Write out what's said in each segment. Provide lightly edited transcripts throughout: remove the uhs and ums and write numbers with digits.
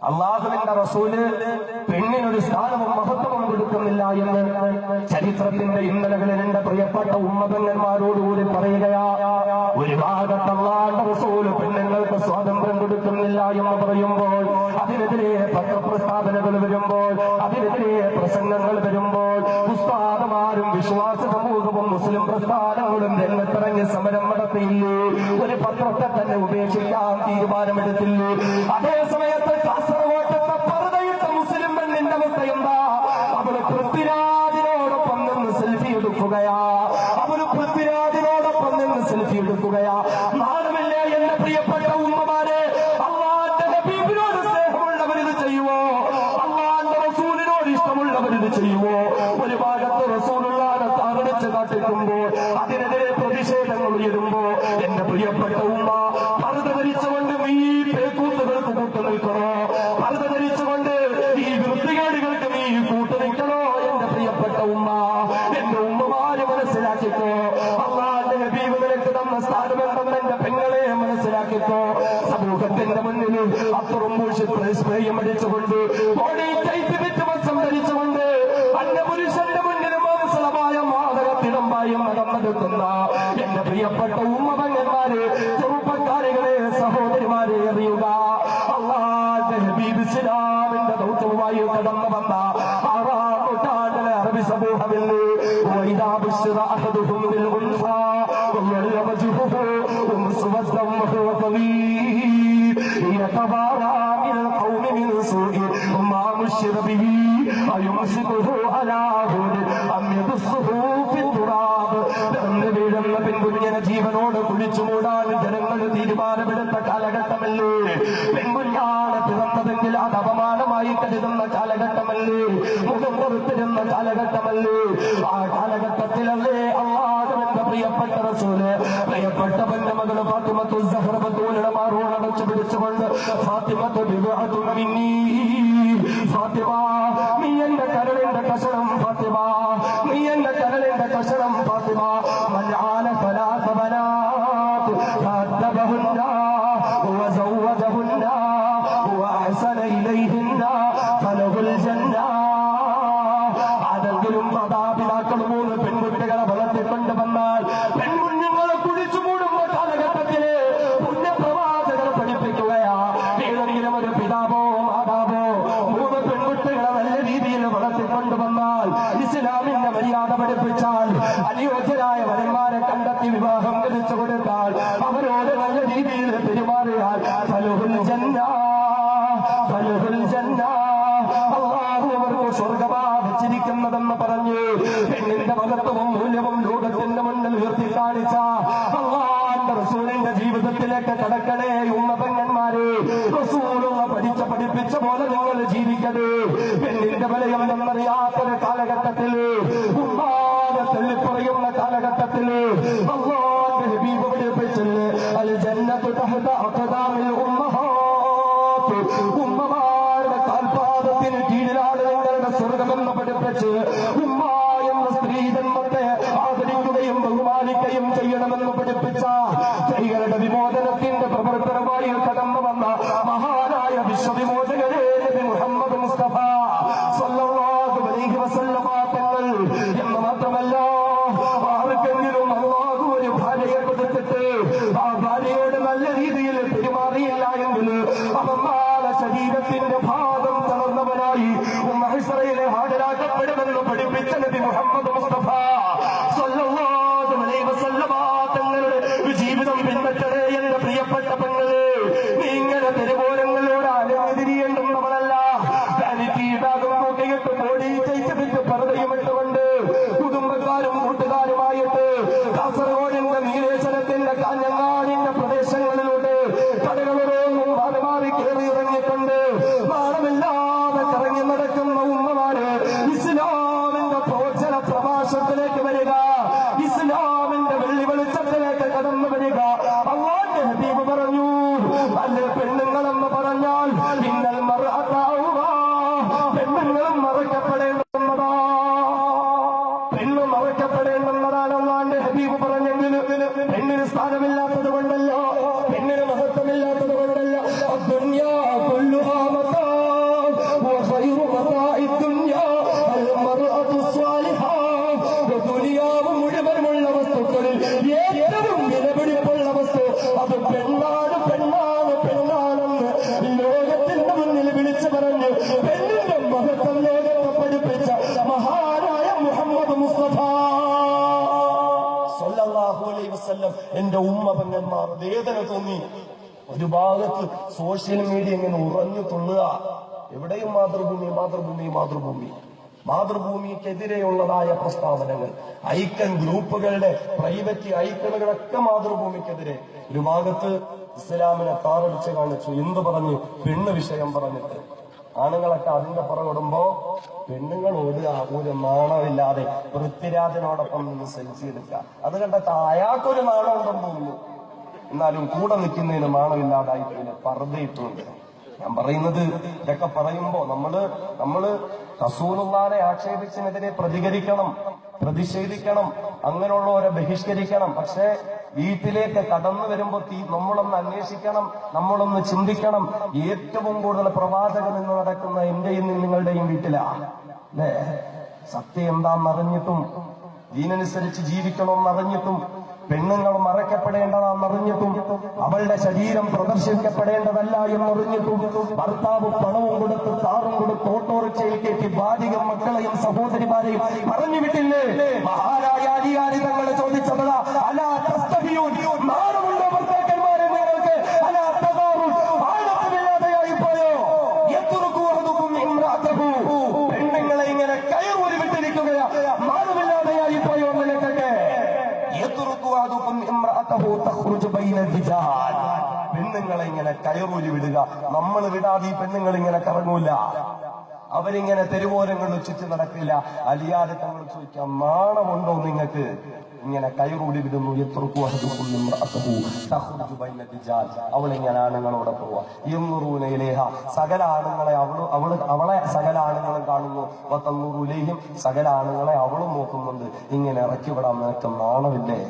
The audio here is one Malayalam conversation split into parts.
അള്ളാഹുവിന്റെ റസൂല് പെണ്ണിനൊരു സ്ഥാനവും മഹത്വവും കൊടുക്കുന്നില്ല എന്ന് ചരിത്രത്തിന്റെ ഇന്നലകളിൽ എന്റെ പ്രിയപ്പെട്ട ഉമ്മതന്മാരോടുകൂടി പറയുകയാ. ഒരു ഭാഗത്ത് അള്ളാഹുവിന്റെ റസൂല് പെണ്ണുങ്ങൾക്ക് സ്വാതന്ത്ര്യം കൊടുക്കുന്നില്ല എന്ന് പറയുമ്പോൾ, അതിനെതിരെ പത്രപ്രസ്താവനകൾ വരുമ്പോൾ, അതിനെതിരെ പ്രസംഗങ്ങൾ വരുമ്പോൾ, ഉസ്താദുമാരും വിശ്വാസ സമൂഹവും മുസ്ലിം പ്രസ്ഥാനങ്ങളും രംഗത്തിറങ്ങി സമരം നടത്തിയില്ലേ? ഒരു പത്രത്തെ തന്നെ ഉപേക്ഷിക്കാൻ തീരുമാനമെടുത്തില്ലേ? അതേ സമയത്ത് കാസർഗോട്ടത്തെ പറുതയിട്ട മുസ്ലിം പെണ്ണിന്റെ അവസ്ഥ എന്താ? അവള് പൃഥ്വിരാജിനോടൊപ്പം നിന്ന് സെൽഫി എടുക്കുകയാ. അവള് പൃഥ്വിരാജിനോടൊപ്പം നിന്ന് സെൽഫി എടുക്കുകയാ. നാളുമില്ലേ എന്റെ പ്രിയപ്പെട്ട ഉമ്മമാരെ? അള്ളാന്റെ ഹബീബിനോട് സ്നേഹമുള്ളവരിത് ചെയ്യുവോ? അള്ളാന്റെ റസൂലിനോട് ഇഷ്ടമുള്ളവരിത് ചെയ്യുവോ? ഒരു ഭാഗത്ത് റസൂലുള്ളാഹിനെ താറടിച്ച് കാട്ടിക്കുമ്പോൾ, അതിനെതിരെ പ്രതിഷേധങ്ങൾ ഉയരുമ്പോ, എന്റെ പ്രിയപ്പെട്ട ഉമ്മ പറുത ധരിച്ചുകൊണ്ട് ഈ പേക്കൂത്തുകൾക്ക് കൂട്ടു നിൽക്കണോ? പറുത ധരിച്ചുകൊണ്ട് ഈ വൃത്തികേടുകൾക്ക് നീ കൂട്ടു നിൽക്കണോ? എന്റെ പ്രിയപ്പെട്ട ഉമ്മ, എന്റെ ഉമ്മമാര് മനസ്സിലാക്കിക്കോ. അള്ളാന്റെ ഹബീബ് നിനക്ക് തന്ന സ്ഥാനമെന്തെന്ന് എന്റെ പെങ്ങളെ മനസ്സിലാക്കിക്കോ. സമൂഹത്തിന്റെ മുന്നിൽ അത്തറും മൂഷി സ്പ്രേയും അടിച്ചുകൊണ്ട്, ബോഡി ടൈറ്റ് വിറ്റ് വസ്ത്രം ധരിച്ചുകൊണ്ട്, അന്യപുരുഷന്റെ മുന്നിൽ മാംസളമായ മാതകത്തിടമ്പായും നടന്നെടുക്കുന്ന എന്റെ പ്രിയപ്പെട്ട ഉമ്മപങ്ങന്മാര്, ചെറുപ്പക്കാരികളെ, സഹോദരിമാരെ അറിയുക. അള്ളാന്റെ ഹബീബ് ഇസ്ലാമിന്റെ ദൗത്യവുമായി കടന്നു വന്ന 6-ാം നൂറ്റാണ്ടിലെ അറബി സമൂഹമില്ലേ? وإذا بشر أحدهم بالأنثى ظل وجهه مسودا وهو كظيم يتوارى من القوم من سوء ما بشر به أيمسكه على هون أم يدسه في التراب. വീഴുന്ന പെൺകുഞ്ഞിനെ ജീവനോട് കുഴിച്ചു മൂടാൻ ജനങ്ങൾ തീരുമാനമെടുത്ത കാലഘട്ടമല്ലേ? പെൺകുഞ്ഞാണ് പിറന്നതെങ്കിൽ അത് അപമാനമായി കരുതുന്ന കാലഘട്ടമല്ലേ? മുഖം പുറത്തിരുന്ന കാലഘട്ടമല്ലേ? ആ കാലഘട്ടത്തിലല്ലേ അല്ലാഹുവിന്റെ പ്രിയപ്പെട്ട റസൂല്, പ്രിയപ്പെട്ട പെണ്ണ് മകള് ഫാത്തിമത്തു സഹ്റ ബത്തൂലിനെ മാറോടടച്ചു പിടിച്ചുകൊണ്ട്, ഫാത്തിമത്തു ബിദ്അത്തുൻ മിന്നീ, ഫാത്തിമ നീ എന്റെ കരളിന്റെ കഷണം, ഫാത്തിമ നീ എന്റെ കരളിന്റെ കഷണം, ഫാത്തിമ من عال 3 بنات فأدبهن وزوجهن وأحسن إليهن فله الجنة. ആരെങ്കിലും മാതാപിതാക്കൾ 3 പെൺകുട്ടികളെ വളർത്തിക്കൊണ്ട് വന്നാൽ, പെൺകുഞ്ഞുങ്ങളെ കുഴിച്ചു മൂടുന്ന കാലഘട്ടത്തില് പുണ്യപ്രവാചകർ പഠിപ്പിക്കുകയാ. ഏതെങ്കിലും ഒരു പിതാവോ മാതാവോ 3 പെൺകുട്ടികളെ നല്ല രീതിയിൽ വളർത്തിക്കൊണ്ട് വന്നാൽ, ഇസ്ലാമിന്റെ മര്യാദ പഠിപ്പിച്ചാൽ, അനുയോജ്യരായ വരന്മാരെ കണ്ടെത്തി വിവാഹം കഴിച്ചു കൊടുത്താൽ, അവരോട് നല്ല രീതിയിൽ പെരുമാറിയാൽ, ഫലഹുൽ ജന്ന, ഫലഹുൽ ജന്ന, അല്ലാഹു അവർക്ക് സ്വർഗ്ഗമാ വെച്ചിരിക്കുന്നതെന്ന് പറഞ്ഞു പെണ്ണിന്റെ മഹത്വവും മൂല്യവും ലോകത്തിന്റെ മുന്നിൽ ഉയർത്തി കാണിച്ച അല്ലാഹുവിന്റെ റസൂലിന്റെ ജീവിതത്തിലേക്ക് കടക്കണേ ഉമ്മതന്മാരെ. റസൂലുള്ള പഠിപ്പിച്ച പോലെ നിങ്ങൾ ജീവിക്കണേ. പെണ്ണിന്റെ വിലയെന്നറിയാത്തൊരു കാലഘട്ടത്തില്, ഉമ്മാനെ തള്ളിപ്പറയുന്ന കാലഘട്ടത്തില് അല്ലാഹുവിന്റെ ഹബീബ് പഠിപ്പിച്ചില്ലേ, അൽ ജന്നത്തു തഹ്ത അഖദാമിൽ ഉമ്മഹാത്ത്, ഉമ്മമാരുടെ കാൽപാദത്തിന് കീഴിലാണ് നിങ്ങളുടെ സ്വർഗമെന്ന് പഠിപ്പിച്ച്, ഉമ്മ എന്ന സ്ത്രീ ജന്മത്തെ ആദരിക്കുകയും ബഹുമാനിക്കുകയും ചെയ്യണമെന്ന് പഠിപ്പിച്ച, സ്ത്രീകളുടെ വിമോചനത്തിന്റെ പ്രവർത്തനമായി കടന്നു വന്ന മഹാനായ വിശ്വവിമോചകരെ നബി മുഹമ്മദ് മുസ്തഫ സ്വല്ലല്ലാഹു അലൈഹി വസല്ലമ തങ്ങൾ. എന്ന് മാത്രമല്ല, ആർക്കെങ്കിലും അല്ലാഹു ഒരു ഭാര്യയെ കൊടുത്തിട്ട് ആ ഭാര്യയോട് നല്ല രീതിയിൽ പെരുമാറിയില്ല എങ്കിൽ അവന്മാരുടെ ശരീരത്തിന്റെ ഭാഗം തളർന്നവനായി മഹ്ശറയിലെ ഹാജരാക്കപ്പെടുമെന്ന് പഠിപ്പിച്ച നബി മുഹമ്മദ് മുസ്തഫ സ്വല്ലല്ലാഹു അലൈഹി വസല്ലമ തങ്ങളുടെ ജീവിതം പിൻപറ്റണേ എന്റെ പ്രിയപ്പെട്ട പെങ്ങളെ. നീ ഇങ്ങനെ തെരുവോരങ്ങളോട് അലതിരിയേണ്ടുന്നവളല്ല. ഭാഗം കൂട്ടിയിട്ട് ബോഡി ചെയ്തിട്ട് പറുതയും ഇട്ടുകൊണ്ട് കുടുംബക്കാരും കൂട്ടുകാരുമായിട്ട് കാസർഗോഡിന്റെ നീലേശ്വരത്തിന്റെ കാഞ്ഞങ്ങാടിന്റെ പ്രദേശങ്ങളിലൂടെ കടകളോടും മാറി മാറി കയറി ഇറങ്ങിക്കൊണ്ട് നാളമില്ലാതെ കറങ്ങി നടക്കുന്ന ഉമ്മമാര് ഇസ്ലാമിന്റെ പ്രവചന പ്രഭാഷണത്തിലേക്ക് വരിക, ഇസ്ലാമിന്റെ വെള്ളി വെളിച്ചത്തിലേക്ക് കടന്നു വരിക. അല്ലാഹുവിന്റെ ഹബീബ് പറഞ്ഞു, അല്ലെ പെണ്ണുങ്ങളെന്ന് പറഞ്ഞാൽ ഇന്നൽ മർഅത ഔറാ, പെണ്ണുങ്ങളും മറക്കപ്പെടേണ്ടുന്നതാ, പെണ്ണും മറക്കപ്പെടേണ്ടുന്നതാണ് അല്ലാഹുവിന്റെ ഹബീബ് പറഞ്ഞെങ്കിൽ പെണ്ണിന് സ്ഥാനമില്ലാത്തത് കൊണ്ടല്ലോ, പെണ്ണിന് മഹത്വമില്ലാത്തത് കൊണ്ടല്ലോ. ദുനിയാ കുല്ലുഹാ മതാ വസല്ലം എന്റെ ഉമ്മ പെങ്ങന്മാർ വേദന തോന്നി. ഒരു ഭാഗത്ത് സോഷ്യൽ മീഡിയ ഇങ്ങനെ ഉറഞ്ഞു തുള്ളുക, എവിടെയും മാതൃഭൂമി മാതൃഭൂമി മാതൃഭൂമി. മാതൃഭൂമിക്കെതിരെയുള്ളതായ പ്രസ്താവനകൾ, ഐക്കൺ ഗ്രൂപ്പുകളുടെ പ്രൈവറ്റ് ഐക്കണുകളൊക്കെ മാതൃഭൂമിക്കെതിരെ. ഒരു ഭാഗത്ത് ഇസ്ലാമിനെ താറടിച്ച് കാണിച്ചു. എന്ത് പറഞ്ഞു? പെണ്ണ് വിഷയം പറഞ്ഞിട്ട്. ആണുങ്ങളൊക്കെ അതിന്റെ പുറകിടുമ്പോ പെണ്ണുങ്ങൾ ഓടുക, ഒരു നാണമില്ലാതെ പൃഥ്വിരാജനോടൊപ്പം നിന്ന് സെൽഫി എടുക്കുക. അത് കണ്ടിട്ട് അയാൾക്കൊരു നാണം ഉണ്ടെന്ന് തോന്നുന്നു, എന്നാലും കൂടെ നിൽക്കുന്നതിന് നാണമില്ലാതായി പിന്നെ പർദ്ദയിട്ടുണ്ട്. ഞാൻ പറയുന്നത്, ഇതൊക്കെ പറയുമ്പോ നമ്മള് റസൂലുള്ളാഹിനെ ആക്ഷേപിച്ചതിനെതിരെ പ്രതികരിക്കണം, പ്രതിഷേധിക്കണം, അങ്ങനെയുള്ളവരെ ബഹിഷ്കരിക്കണം. പക്ഷെ വീട്ടിലേക്ക് കടന്നു വരുമ്പോ നമ്മളൊന്ന് അന്വേഷിക്കണം, നമ്മളൊന്ന് ചിന്തിക്കണം. ഏറ്റവും കൂടുതൽ പ്രവാചകൻ നിന്ന് നടക്കുന്ന എന്റെയും നിങ്ങളുടെയും വീട്ടിലാ അല്ലേ? സത്യം എന്താണെന്നറിഞ്ഞിട്ടും ദീനനുസരിച്ച് ജീവിക്കണമെന്നറിഞ്ഞിട്ടും പെണ്ണുങ്ങൾ മറക്കപ്പെടേണ്ടതാണെന്നറിഞ്ഞിട്ടും അവളുടെ ശരീരം പ്രദർശിപ്പിക്കപ്പെടേണ്ടതല്ല എന്നറിഞ്ഞിട്ടും ഭർത്താവ് പണവും കൊടുത്ത് കാറും കൊടുത്ത് ഓട്ടോറിക്ഷയിൽ കയറ്റി ഭാര്യയും മക്കളെയും സഹോദരിമാരെയും പറഞ്ഞു വിട്ടില്ലേ? മഹാരായ അലിയാരി തങ്ങൾ ചോദിച്ചതാ, അലാ തസ്തഹിയൂൻ, നാണമുണ്ടോ ഭർത്താക്കന്മാരെ നിങ്ങൾക്ക്? അലാ തഖാറൂൻ, ആണത്തില്ലാതെയായി പോയോ? യത്റുകു അഹദുകും ഇംറഅതഹു, പെണ്ണുങ്ങളെ ഇങ്ങനെ കയറൂരി വിട്ടിരിക്കുകയാ, നാണമില്ലാതെയായി പോയോ നിലക്കൊക്കെ? പെണ്ണുങ്ങളെ ഇങ്ങനെ കയറൂരി വിടുക. നമ്മൾ വിടാതെ ഈ പെണ്ണുങ്ങൾ ഇങ്ങനെ കറങ്ങൂല, അവരിങ്ങനെ തെരുവോരങ്ങളിൽ ചുറ്റി നടക്കില്ല. അലിയാരെ തങ്ങൾ ചോദിക്കാം, നാണമുണ്ടോ നിങ്ങൾക്ക്? ഇങ്ങനെ കയറൂടി വിടുന്നു. അവളിങ്ങനെ ആണുങ്ങളോടെ പോവാ. യംറുനയിലേഹ, സകല ആണുങ്ങളെ അവളെ സകല ആണുങ്ങളും കാണുന്നു. വതന്നുറുലൈഹിം, സകല ആണുങ്ങളെ അവളും നോക്കുന്നുണ്ട്. ഇങ്ങനെ ഇറക്കി വിടാൻ നിനക്ക് നാണമില്ലേ?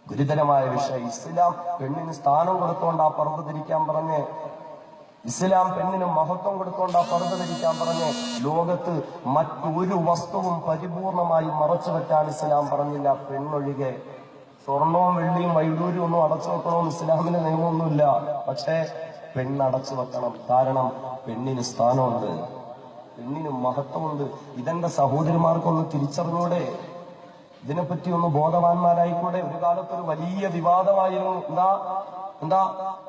ഗുരുതരമായ വിഷയം. ഇസ്ലാം പെണ്ണിന് സ്ഥാനം കൊടുത്തോണ്ട് ആ പർദ്ദ ധരിക്കാൻ പറഞ്ഞ്, ഇസ്ലാം പെണ്ണിന് മഹത്വം കൊടുത്തോണ്ട് ആ പർദ്ദ ധരിക്കാൻ പറഞ്ഞ്. ലോകത്ത് മറ്റൊരു വസ്തുവും പരിപൂർണമായി മറച്ചു വെക്കാൻ ഇസ്ലാം പറഞ്ഞില്ല, പെണ്ണൊഴികെ. സ്വർണവും വെള്ളിയും വൈഡൂര്യം ഒന്നും അടച്ചു വെക്കണമെന്ന് ഇസ്ലാമിന്റെ നിയമമൊന്നുമില്ല. പക്ഷേ പെണ്ണടച്ചു വെക്കണം. കാരണം പെണ്ണിന് സ്ഥാനമുണ്ട്, പെണ്ണിന് മഹത്വമുണ്ട്. ഇതെന്റെ സഹോദരിമാർക്കൊന്ന് തിരിച്ചറിഞ്ഞൂടെ? ഇതിനെപ്പറ്റി ഒന്ന് ബോധവാന്മാരായിക്കൂടെ? ഒരു കാലത്തൊരു വലിയ വിവാദമായിരുന്നു. എന്താ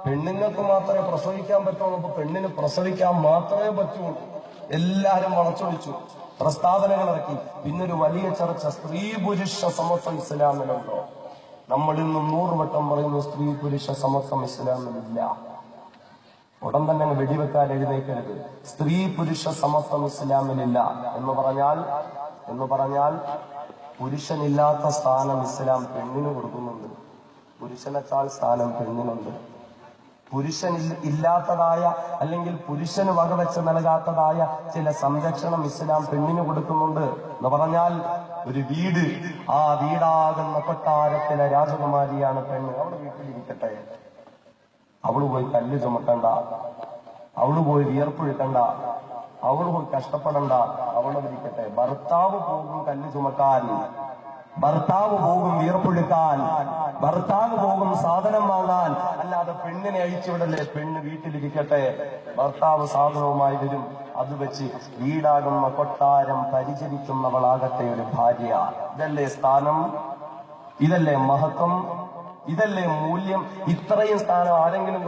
പെണ്ണുങ്ങൾക്ക് മാത്രമേ പ്രസവിക്കാൻ പറ്റുള്ളൂ, അപ്പൊ പെണ്ണിന് പ്രസവിക്കാൻ മാത്രമേ പറ്റുള്ളൂ. എല്ലാരും വളച്ചൊടിച്ചു, പ്രസ്താവനകൾ ഇറക്കി. പിന്നൊരു വലിയ ചർച്ച, സ്ത്രീ പുരുഷ സമത്വം ഇസ്ലാമിലുണ്ടോ? നമ്മൾ ഇന്ന് 100 വട്ടം പറയുന്നു സ്ത്രീ പുരുഷ സമത്വം ഇസ്ലാമിലില്ല. ഉടൻ തന്നെ വെടിവെക്കാൻ എഴുന്നേക്കരുത്. സ്ത്രീ പുരുഷ സമത്വം ഇസ്ലാമിലില്ല എന്ന് പറഞ്ഞാൽ പുരുഷനില്ലാത്ത സ്ഥാനം ഇസ്ലാം പെണ്ണിന് കൊടുക്കുന്നുണ്ട്. പുരുഷനേക്കാൾ സ്ഥാനം പെണ്ണിനുണ്ട്. പുരുഷൻ ഇല്ലാത്തതായ അല്ലെങ്കിൽ പുരുഷന് വകവെച്ച് നൽകാത്തതായ ചില സംരക്ഷണം ഇസ്ലാം പെണ്ണിന് കൊടുക്കുന്നുണ്ട്. എന്ന് പറഞ്ഞാൽ ഒരു വീട്, ആ വീടാകുന്ന കൊട്ടാരത്തിലെ രാജകുമാരിയാണ് പെണ്ണ്. അവള് വീട്ടിലിരിക്കട്ടെ, അവള് പോയി കല്ല് ചുമക്കണ്ട, അവള് പോയി വിയർപ്പൊഴുക്കണ്ട, അവള് പോയി കഷ്ടപ്പെടണ്ട, അവളവിരിക്കട്ടെ. ഭർത്താവ് പോകും കല്ല് ചുമക്കാൻ, ഭർത്താവ് പോകും വിയർപ്പൊഴുക്കാൻ, ഭർത്താവ് പോകും സാധനം വാങ്ങാൻ. അല്ലാതെ പെണ്ണിനെ അഴിച്ചുവിടല്ലേ. പെണ്ണ് വീട്ടിലിരിക്കട്ടെ, ഭർത്താവ് സാധനവുമായി വരും. അത് വെച്ച് വീടാകുന്ന കൊട്ടാരം പരിചരിക്കുന്നവളാകട്ടെ ഒരു ഭാര്യ. ഇതല്ലേ സ്ഥാനം? ഇതല്ലേ മഹത്വം? ഇതല്ലേ മൂല്യം? ഇത്രയും സ്ഥാനം ആരെങ്കിലും